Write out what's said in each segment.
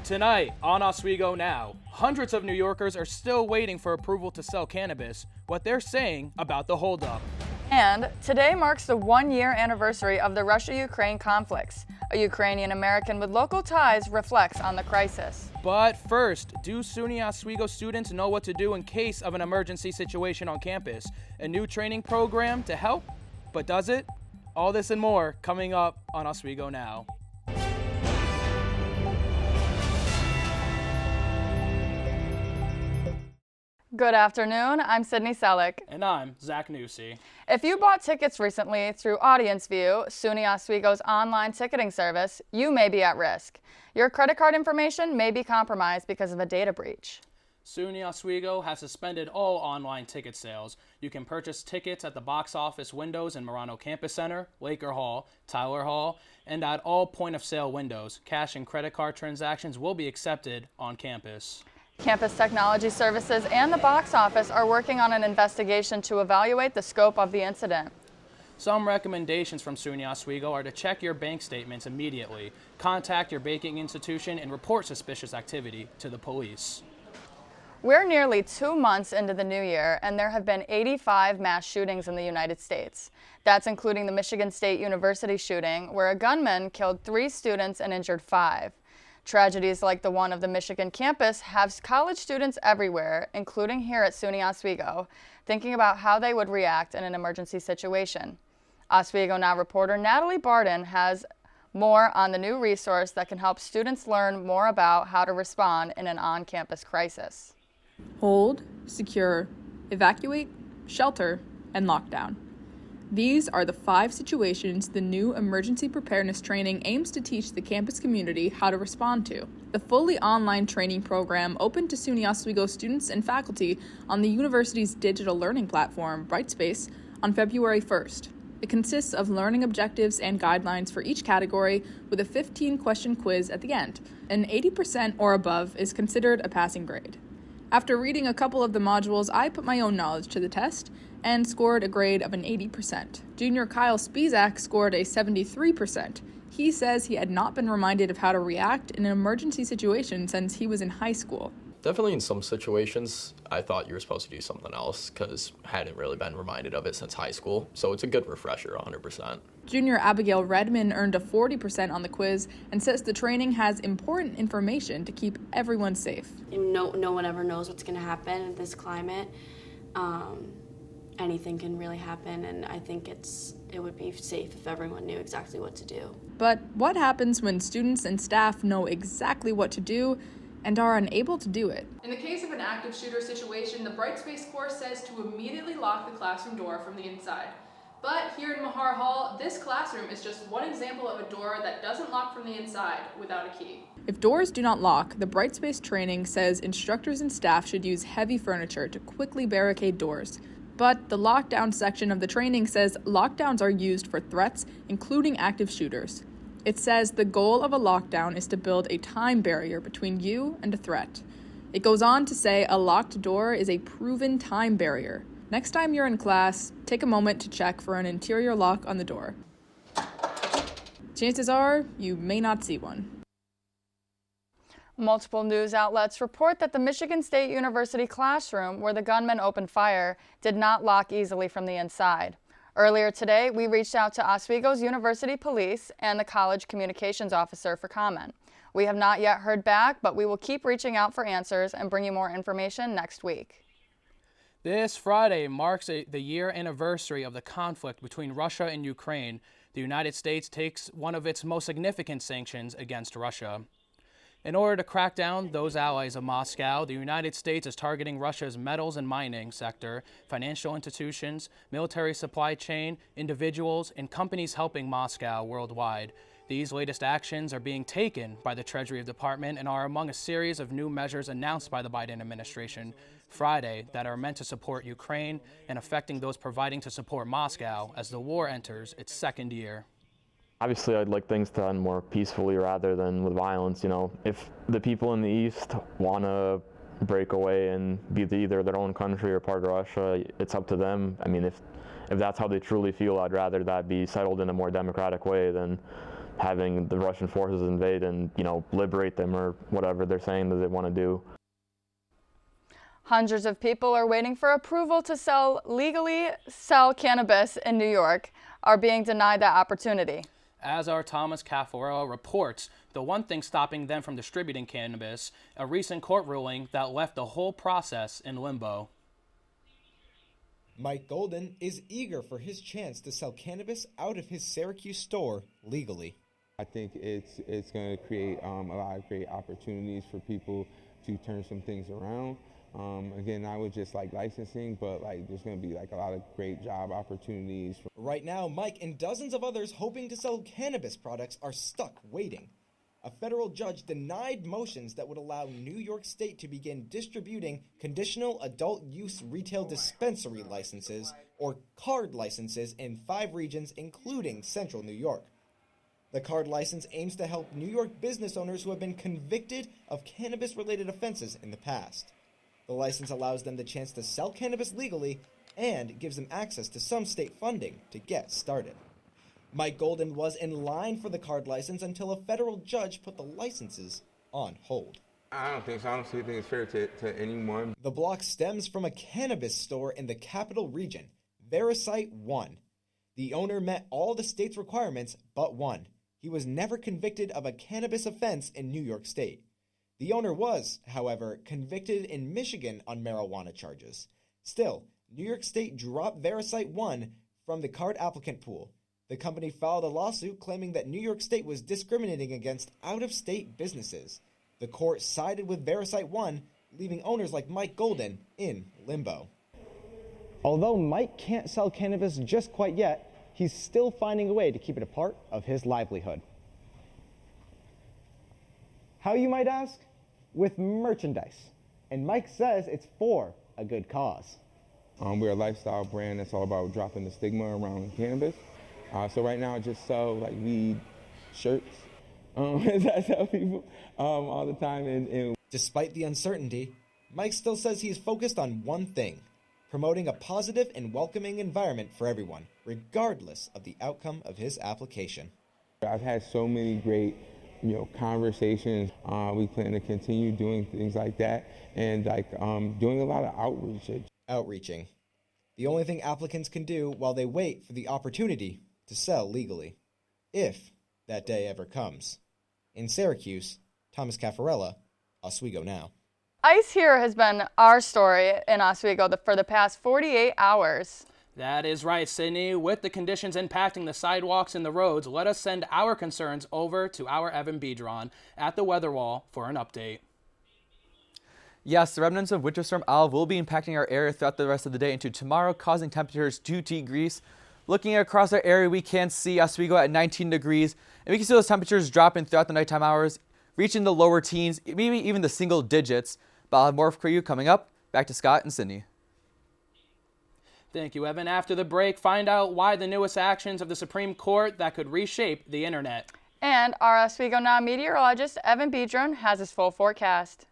Tonight on Oswego Now, hundreds of New Yorkers are still waiting for approval to sell cannabis, what they're saying about the holdup. And today marks the 1-year anniversary of the Russia-Ukraine conflicts. A Ukrainian American with local ties reflects on the crisis. But first, do SUNY Oswego students know what to do in case of an emergency situation on campus? A new training program to help? But does it? All this and more coming up on Oswego Now. Good afternoon, I'm Sydney Selleck. And I'm Zach Newsey. If you bought tickets recently through Audience View, SUNY Oswego's online ticketing service, you may be at risk. Your credit card information may be compromised because of a data breach. SUNY Oswego has suspended all online ticket sales. You can purchase tickets at the box office windows in Marano Campus Center, Laker Hall, Tyler Hall, and at all point-of-sale windows. Cash and credit card transactions will be accepted on campus. Campus Technology Services and the box office are working on an investigation to evaluate the scope of the incident. Some recommendations from SUNY Oswego are to check your bank statements immediately, contact your banking institution, and report suspicious activity to the police. We're nearly 2 months into the new year, and there have been 85 mass shootings in the United States. That's including the Michigan State University shooting, where a gunman killed 3 students and injured 5. Tragedies like the one of the Michigan campus have college students everywhere, including here at SUNY Oswego, thinking about how they would react in an emergency situation. Oswego Now reporter Natalie Barden has more on the new resource that can help students learn more about how to respond in an on-campus crisis. Hold, secure, evacuate, shelter, and lockdown. These are the 5 situations the new emergency preparedness training aims to teach the campus community how to respond to. The fully online training program opened to SUNY Oswego students and faculty on the university's digital learning platform, Brightspace, on February 1st. It consists of learning objectives and guidelines for each category with a 15-question quiz at the end. An 80% or above is considered a passing grade. After reading a couple of the modules, I put my own knowledge to the test and scored a grade of an 80%. Junior Kyle Spizak scored a 73%. He says he had not been reminded of how to react in an emergency situation since he was in high school. Definitely in some situations, I thought you were supposed to do something else because I hadn't really been reminded of it since high school. So it's a good refresher, 100%. Junior Abigail Redman earned a 40% on the quiz and says the training has important information to keep everyone safe. No one ever knows what's going to happen in this climate. Anything can really happen, and I think it would be safe if everyone knew exactly what to do. But what happens when students and staff know exactly what to do and are unable to do it? In the case of an active shooter situation, the Brightspace course says to immediately lock the classroom door from the inside. But here in Mahar Hall, this classroom is just one example of a door that doesn't lock from the inside without a key. If doors do not lock, the Brightspace training says instructors and staff should use heavy furniture to quickly barricade doors. But the lockdown section of the training says lockdowns are used for threats, including active shooters. It says the goal of a lockdown is to build a time barrier between you and a threat. It goes on to say a locked door is a proven time barrier. Next time you're in class, take a moment to check for an interior lock on the door. Chances are you may not see one. Multiple news outlets report that the Michigan State University classroom where the gunman opened fire did not lock easily from the inside. Earlier today, we reached out to Oswego's University Police and the college communications officer for comment. We have not yet heard back, but we will keep reaching out for answers and bring you more information next week. This Friday marks the year anniversary of the conflict between Russia and Ukraine. The United States takes one of its most significant sanctions against Russia. In order to crack down those allies of Moscow, the United States is targeting Russia's metals and mining sector, financial institutions, military supply chain, individuals, and companies helping Moscow worldwide. These latest actions are being taken by the Treasury Department and are among a series of new measures announced by the Biden administration Friday that are meant to support Ukraine and affecting those providing to support Moscow as the war enters its 2nd year. Obviously, I'd like things to end more peacefully rather than with violence. You know, if the people in the East want to break away and be either their own country or part of Russia, it's up to them. I mean, if that's how they truly feel, I'd rather that be settled in a more democratic way than having the Russian forces invade and, liberate them or whatever they're saying that they want to do. Hundreds of people are waiting for approval to legally sell cannabis in New York are being denied that opportunity. As our Thomas Caffarello reports, the one thing stopping them from distributing cannabis, a recent court ruling that left the whole process in limbo. Mike Golden is eager for his chance to sell cannabis out of his Syracuse store legally. I think it's going to create a lot of great opportunities for people to turn some things around. Again, I would just like licensing, but there's going to be a lot of great job opportunities. Right now, Mike and dozens of others hoping to sell cannabis products are stuck waiting. A federal judge denied motions that would allow New York State to begin distributing conditional adult use retail dispensary licenses or card licenses in 5 regions, including central New York. The card license aims to help New York business owners who have been convicted of cannabis-related offenses in the past. The license allows them the chance to sell cannabis legally and gives them access to some state funding to get started. Mike Golden was in line for the card license until a federal judge put the licenses on hold. I don't think so. I don't think it's fair to anyone. The block stems from a cannabis store in the capital region, Verisite 1. The owner met all the state's requirements but one. He was never convicted of a cannabis offense in New York State. The owner was, however, convicted in Michigan on marijuana charges. Still, New York State dropped Verisite 1 from the card applicant pool. The company filed a lawsuit claiming that New York State was discriminating against out-of-state businesses. The court sided with Verisite 1, leaving owners like Mike Golden in limbo. Although Mike can't sell cannabis just quite yet, he's still finding a way to keep it a part of his livelihood. How, you might ask? With merchandise. And Mike says it's for a good cause. We're a lifestyle brand that's all about dropping the stigma around cannabis. So right now I just sell weed shirts. I tell people all the time. And Despite the uncertainty, Mike still says he's focused on one thing: promoting a positive and welcoming environment for everyone, regardless of the outcome of his application. I've had so many great conversations. We plan to continue doing things like that and doing a lot of Outreaching. The only thing applicants can do while they wait for the opportunity to sell legally, if that day ever comes. In Syracuse, Thomas Caffarella, Oswego Now. Ice here has been our story in Oswego for the past 48 hours. That is right, Sydney. With the conditions impacting the sidewalks and the roads, let us send our concerns over to our Evan Bedron at the Weather Wall for an update. Yes, the remnants of Winter Storm Olive will be impacting our area throughout the rest of the day into tomorrow, causing temperatures to decrease. Looking across our area, we can see Oswego at 19 degrees, and we can see those temperatures dropping throughout the nighttime hours, reaching the lower teens, maybe even the single digits. But I'll have more for you coming up. Back to Scott and Sydney. Thank you, Evan. After the break, find out why the newest actions of the Supreme Court that could reshape the internet. And our Oswego Now meteorologist, Evan Bedron, has his full forecast.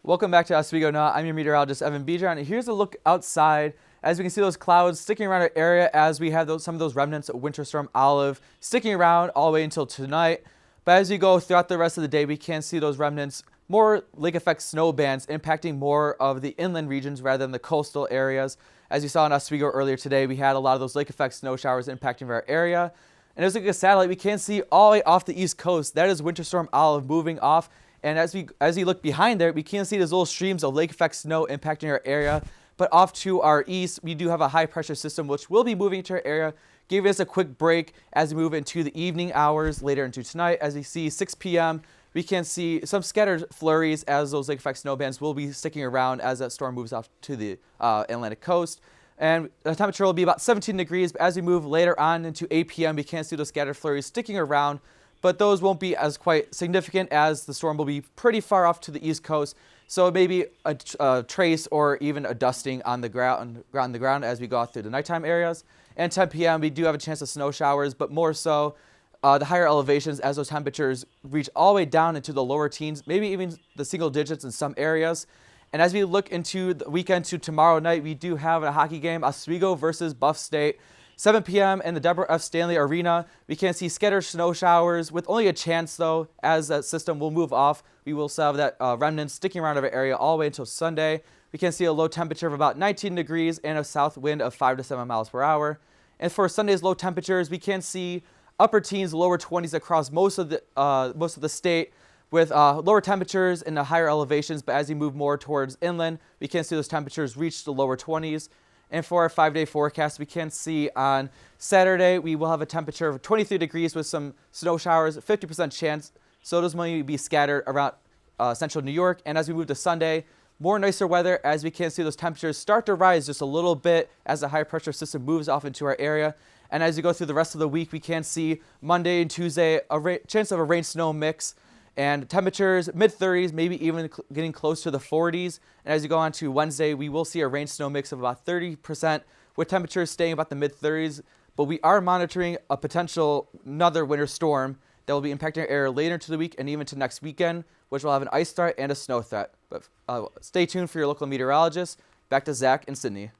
Welcome back to Oswego Now. I'm your meteorologist, Evan Bedron, and here's a look outside. As we can see those clouds sticking around our area as we have some of those remnants of Winter Storm Olive sticking around all the way until tonight. But as we go throughout the rest of the day, we can see those remnants, more lake effect snow bands impacting more of the inland regions rather than the coastal areas. As you saw in Oswego earlier today, we had a lot of those lake effect snow showers impacting our area. And as we look at satellite, we can see all the way off the east coast. That is Winter Storm Olive moving off. And as we look behind there, we can see those little streams of lake effect snow impacting our area. But off to our east, we do have a high pressure system which will be moving to our area, giving us a quick break as we move into the evening hours later into tonight. As we see 6 p.m., we can see some scattered flurries as those lake effect snow bands will be sticking around as that storm moves off to the Atlantic coast. And the temperature will be about 17 degrees. But as we move later on into 8 p.m., we can see those scattered flurries sticking around, but those won't be as quite significant as the storm will be pretty far off to the east coast. So maybe a trace or even a dusting on the ground as we go out through the nighttime areas. And 10 p.m. we do have a chance of snow showers, but more so the higher elevations as those temperatures reach all the way down into the lower teens, maybe even the single digits in some areas. And as we look into the weekend to tomorrow night, we do have a hockey game, Oswego versus Buff State. 7 p.m. in the Deborah F. Stanley Arena. We can see scattered snow showers with only a chance, though, as that system will move off. We will still have that remnant sticking around our area all the way until Sunday. We can see a low temperature of about 19 degrees and a south wind of 5 to 7 miles per hour. And for Sunday's low temperatures, we can see upper teens, lower 20s across most of the state, with lower temperatures in the higher elevations. But as we move more towards inland, we can see those temperatures reach the lower 20s. And for our 5-day forecast, we can see on Saturday, we will have a temperature of 23 degrees with some snow showers, 50% chance. So those may be scattered around central New York. And as we move to Sunday, more nicer weather as we can see those temperatures start to rise just a little bit as the high pressure system moves off into our area. And as you go through the rest of the week, we can see Monday and Tuesday a chance of a rain-snow mix. And temperatures mid-30s, maybe even getting close to the 40s. And as you go on to Wednesday, we will see a rain-snow mix of about 30%, with temperatures staying about the mid-30s. But we are monitoring a potential another winter storm that will be impacting our area later into the week and even to next weekend, which will have an ice threat and a snow threat. But stay tuned for your local meteorologist. Back to Zach and Sydney.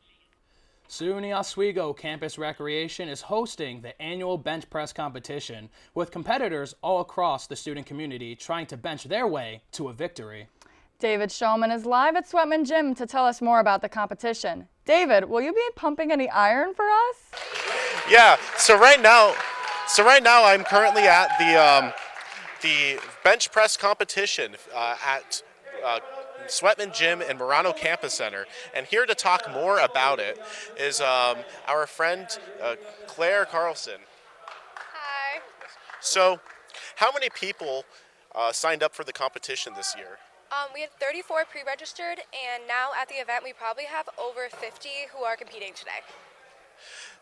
SUNY Oswego Campus Recreation is hosting the annual bench press competition, with competitors all across the student community trying to bench their way to a victory. David Shulman is live at Sweatman Gym to tell us more about the competition. David, will you be pumping any iron for us? Yeah, so right now I'm currently at the bench press competition at Sweatman Gym and Murano Campus Center. And here to talk more about it is our friend Claire Carlson. Hi. So, how many people signed up for the competition this year? We had 34 pre-registered, and now at the event we probably have over 50 who are competing today.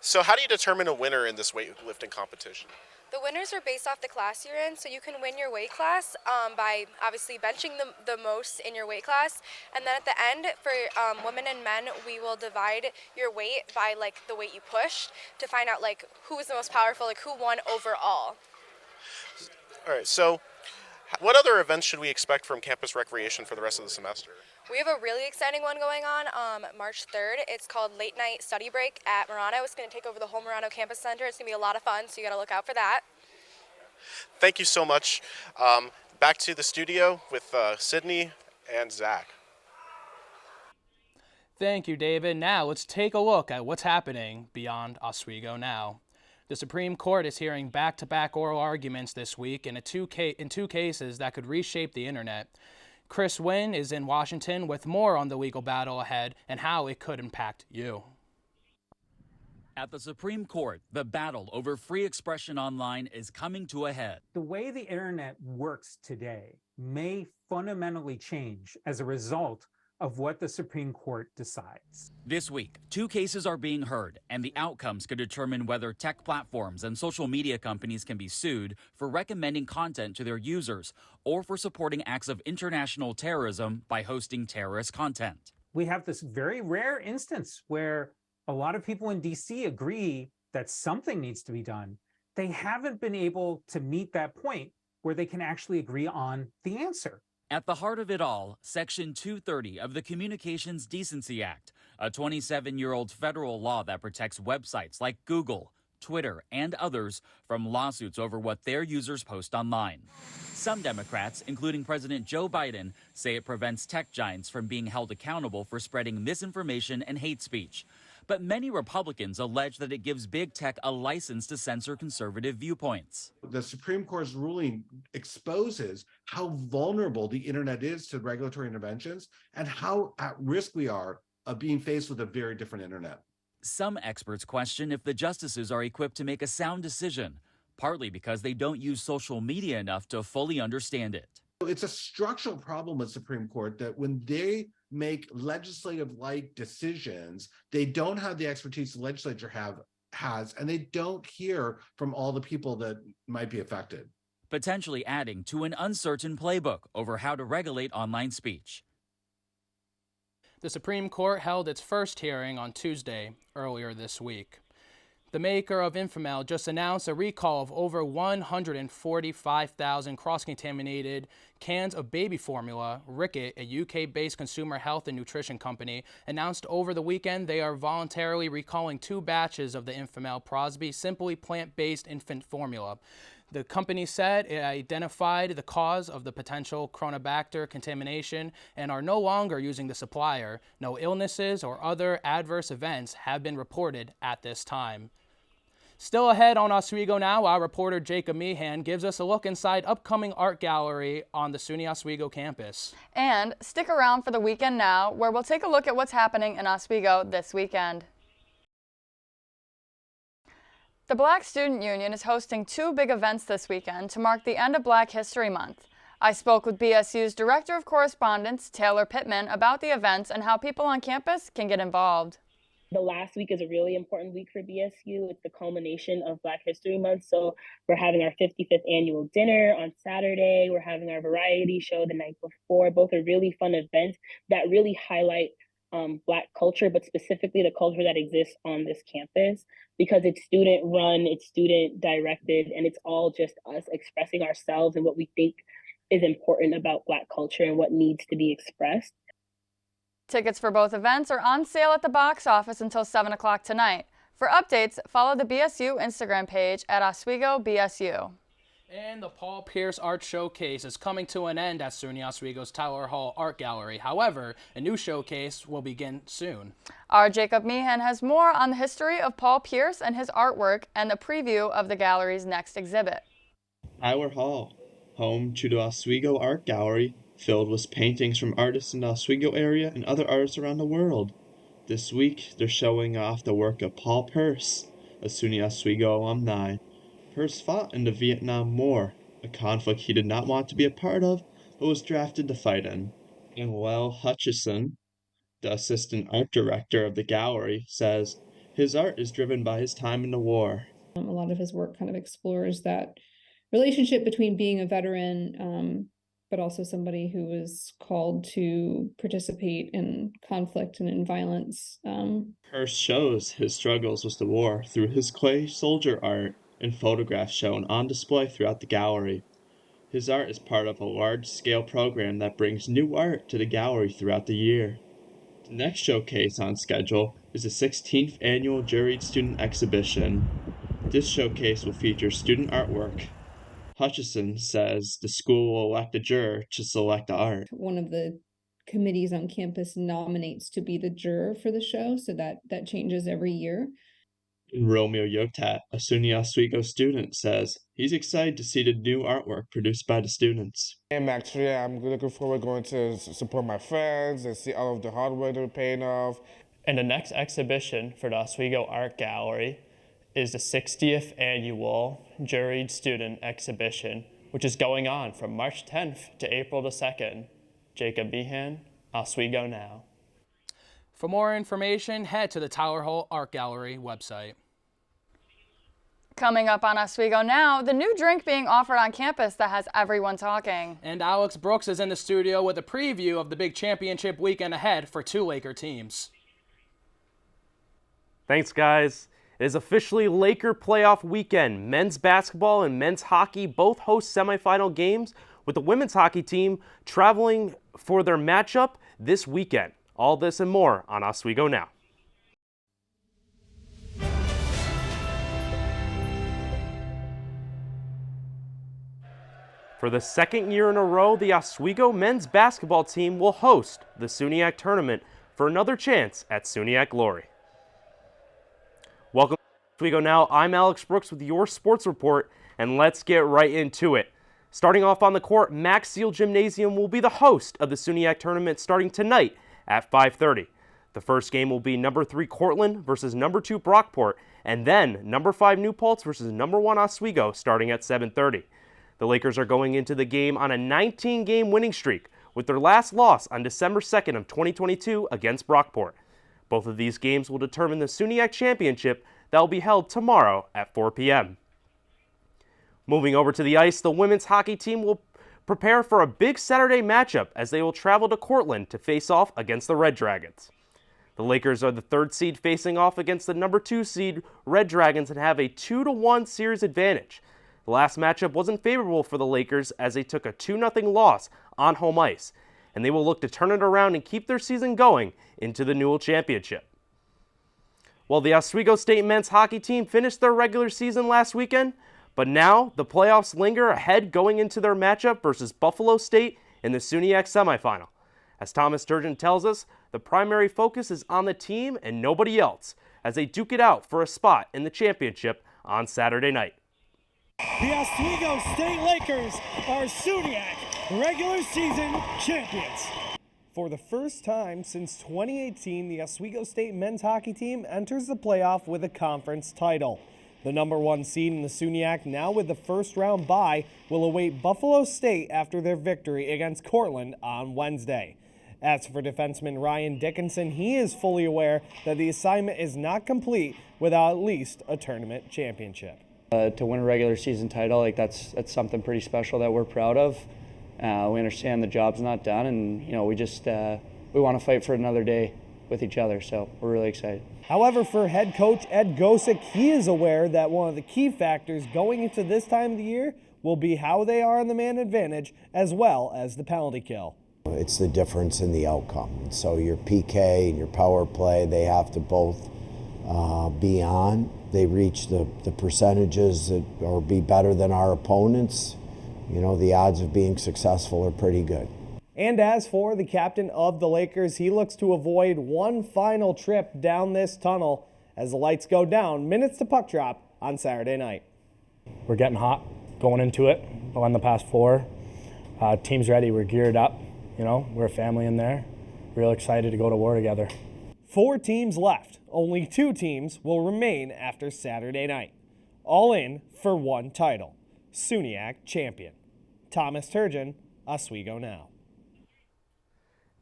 So how do you determine a winner in this weightlifting competition? The winners are based off the class you're in, so you can win your weight class by obviously benching the most in your weight class, and then at the end for women and men, we will divide your weight by like the weight you pushed to find out like who was the most powerful, like who won overall. All right, so what other events should we expect from Campus Recreation for the rest of the semester? We have a really exciting one going on March 3rd. It's called Late Night Study Break at Murano. It's going to take over the whole Murano Campus Center. It's going to be a lot of fun, so you got to look out for that. Thank you so much. Back to the studio with Sydney and Zach. Thank you, David. Now let's take a look at what's happening beyond Oswego now. The Supreme Court is hearing back-to-back oral arguments this week in two cases that could reshape the internet. Chris Wynn is in Washington with more on the legal battle ahead and how it could impact you. At the Supreme Court, the battle over free expression online is coming to a head. The way the internet works today may fundamentally change as a result of what the Supreme Court decides. This week, two cases are being heard, and the outcomes could determine whether tech platforms and social media companies can be sued for recommending content to their users or for supporting acts of international terrorism by hosting terrorist content. We have this very rare instance where a lot of people in DC agree that something needs to be done. They haven't been able to meet that point where they can actually agree on the answer. At the heart of it all, Section 230 of the Communications Decency Act, a 27-year-old federal law that protects websites like Google, Twitter, and others from lawsuits over what their users post online. Some Democrats, including President Joe Biden, say it prevents tech giants from being held accountable for spreading misinformation and hate speech. But many Republicans allege that it gives big tech a license to censor conservative viewpoints. The Supreme Court's ruling exposes how vulnerable the internet is to regulatory interventions and how at risk we are of being faced with a very different internet. Some experts question if the justices are equipped to make a sound decision, partly because they don't use social media enough to fully understand it. It's a structural problem with Supreme Court that when they make legislative-like decisions, they don't have the expertise the legislature has, and they don't hear from all the people that might be affected. Potentially adding to an uncertain playbook over how to regulate online speech. The Supreme Court held its first hearing on Tuesday earlier this week. The maker of Infamel just announced a recall of over 145,000 cross-contaminated cans of baby formula. Rickett, a UK-based consumer health and nutrition company, announced over the weekend they are voluntarily recalling 2 batches of the Infamel Prosby Simply plant-based infant formula. The company said it identified the cause of the potential Cronobacter contamination and are no longer using the supplier. No illnesses or other adverse events have been reported at this time. Still ahead on Oswego Now, our reporter Jacob Meehan gives us a look inside upcoming art gallery on the SUNY Oswego campus. And stick around for the Weekend Now, where we'll take a look at what's happening in Oswego this weekend. The Black Student Union is hosting 2 big events this weekend to mark the end of Black History Month. I spoke with BSU's Director of Correspondence, Taylor Pittman, about the events and how people on campus can get involved. The last week is a really important week for BSU. It's the culmination of Black History Month. So we're having our 55th annual dinner on Saturday. We're having our variety show the night before. Both are really fun events that really highlight Black culture, but specifically the culture that exists on this campus, because it's student run, it's student directed, and it's all just us expressing ourselves and what we think is important about Black culture and what needs to be expressed. Tickets for both events are on sale at the box office until 7 o'clock tonight. For updates, follow the BSU Instagram page at Oswego BSU. And the Paul Pierce Art Showcase is coming to an end at SUNY Oswego's Tower Hall Art Gallery. However, a new showcase will begin soon. Our Jacob Meehan has more on the history of Paul Pierce and his artwork and the preview of the gallery's next exhibit. Tower Hall, home to the Oswego Art Gallery, filled with paintings from artists in the Oswego area and other artists around the world. This week, they're showing off the work of Paul Pierce, a SUNY Oswego alumni. Pierce fought in the Vietnam War, a conflict he did not want to be a part of, but was drafted to fight in. And Will Hutchison, the assistant art director of the gallery, says his art is driven by his time in the war. A lot of his work kind of explores that relationship between being a veteran, but also somebody who was called to participate in conflict and in violence. Pierce shows his struggles with the war through his clay soldier art and photographs shown on display throughout the gallery. His art is part of a large-scale program that brings new art to the gallery throughout the year. The next showcase on schedule is the 16th Annual Juried Student Exhibition. This showcase will feature student artwork. Hutchison says the school will elect a juror to select the art. One of the committees on campus nominates to be the juror for the show, so that changes every year. Romeo Yotat, a SUNY Oswego student, says he's excited to see the new artwork produced by the students. I'm looking forward to going to support my friends and see all of the hard work they're paying off. And the next exhibition for the Oswego Art Gallery is the 60th Annual Juried Student Exhibition, which is going on from March 10th to April the 2nd. Jacob Meehan, Oswego Now. For more information, head to the Tower Hall Art Gallery website. Coming up on Oswego Now, the new drink being offered on campus that has everyone talking. And Alex Brooks is in the studio with a preview of the big championship weekend ahead for 2 Laker teams. Thanks, guys. It is officially Laker playoff weekend. Men's basketball and men's hockey both host semifinal games, with the women's hockey team traveling for their matchup this weekend. All this and more on Oswego Now. For the second year in a row, the Oswego men's basketball team will host the SUNYAC tournament for another chance at SUNYAC glory. Welcome to Oswego Now. I'm Alex Brooks with your sports report, and let's get right into it. Starting off on the court, Max Seal Gymnasium will be the host of the SUNYAC tournament starting tonight at 5:30. The first game will be number 3 Cortland versus number 2 Brockport, and then number 5 New Paltz versus number 1 Oswego starting at 7:30. The Lakers are going into the game on a 19-game winning streak, with their last loss on December 2nd of 2022 against Brockport. Both of these games will determine the SUNYAC championship that will be held tomorrow at 4 p.m. Moving over to the ice, the women's hockey team will prepare for a big Saturday matchup as they will travel to Cortland to face off against the Red Dragons. The Lakers are the 3rd seed facing off against the number 2 seed Red Dragons and have a 2-1 series advantage. The last matchup wasn't favorable for the Lakers as they took a 2-0 loss on home ice, and they will look to turn it around and keep their season going into the Newell Championship. Well, the Oswego State men's hockey team finished their regular season last weekend, but now the playoffs linger ahead going into their matchup versus Buffalo State in the SUNYAC semifinal. As Thomas Turgeon tells us, the primary focus is on the team and nobody else as they duke it out for a spot in the championship on Saturday night. The Oswego State Lakers are SUNYAC regular season champions. For the first time since 2018, the Oswego State men's hockey team enters the playoff with a conference title. The number 1 seed in the SUNYAC, now with the first round bye, will await Buffalo State after their victory against Cortland on Wednesday. As for defenseman Ryan Dickinson, he is fully aware that the assignment is not complete without at least a tournament championship. To win a regular season title, that's something pretty special that we're proud of. We understand the job's not done, and we want to fight for another day with each other, so we're really excited. However, for head coach Ed Gosick, he is aware that one of the key factors going into this time of the year will be how they are on the man advantage as well as the penalty kill. It's the difference in the outcome. So your PK and your power play, they have to both be on. They reach the percentages that or be better than our opponents. The odds of being successful are pretty good. And as for the captain of the Lakers, he looks to avoid one final trip down this tunnel as the lights go down minutes to puck drop on Saturday night. We're getting hot going into it. We won the past 4. Team's ready. We're geared up. We're a family in there. Real excited to go to war together. 4 teams left. Only 2 teams will remain after Saturday night. All in for 1 title. SUNYAC champion. Thomas Turgeon, Oswego Now.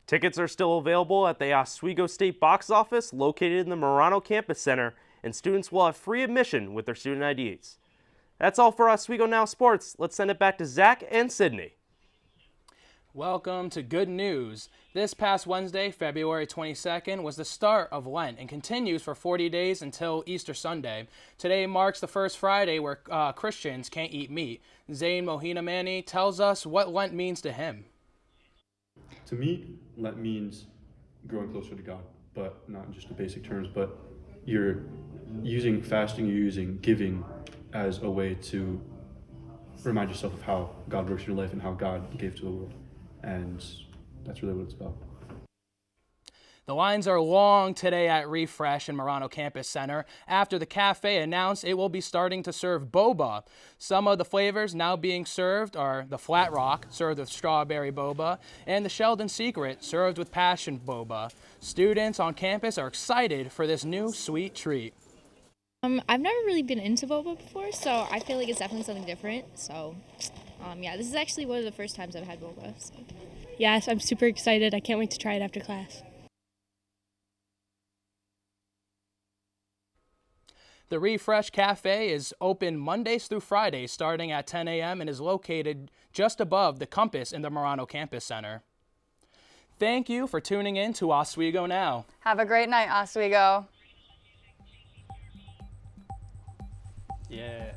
Tickets are still available at the Oswego State box office located in the Marano Campus Center, and students will have free admission with their student IDs. That's all for Oswego Now Sports. Let's send it back to Zach and Sydney. Welcome to Good News. This past Wednesday, February 22nd, was the start of Lent and continues for 40 days until Easter Sunday. Today marks the first Friday where Christians can't eat meat. Zayn Mohinamani tells us what Lent means to him. To me, Lent means growing closer to God, but not in just the basic terms, but you're using fasting, you're using giving as a way to remind yourself of how God works in your life and how God gave to the world. And that's really what it's about. The lines are long today at Refresh in Marano Campus Center after the cafe announced it will be starting to serve boba. Some of the flavors now being served are the Flat Rock, served with strawberry boba, and the Sheldon Secret, served with passion boba. Students on campus are excited for this new sweet treat. I've never really been into boba before, so I feel like it's definitely something different. So, this is actually one of the first times I've had boba. So. Yes, I'm super excited. I can't wait to try it after class. The Refresh Cafe is open Mondays through Fridays starting at 10 a.m. and is located just above the Compass in the Marano Campus Center. Thank you for tuning in to Oswego Now. Have a great night, Oswego. Yeah.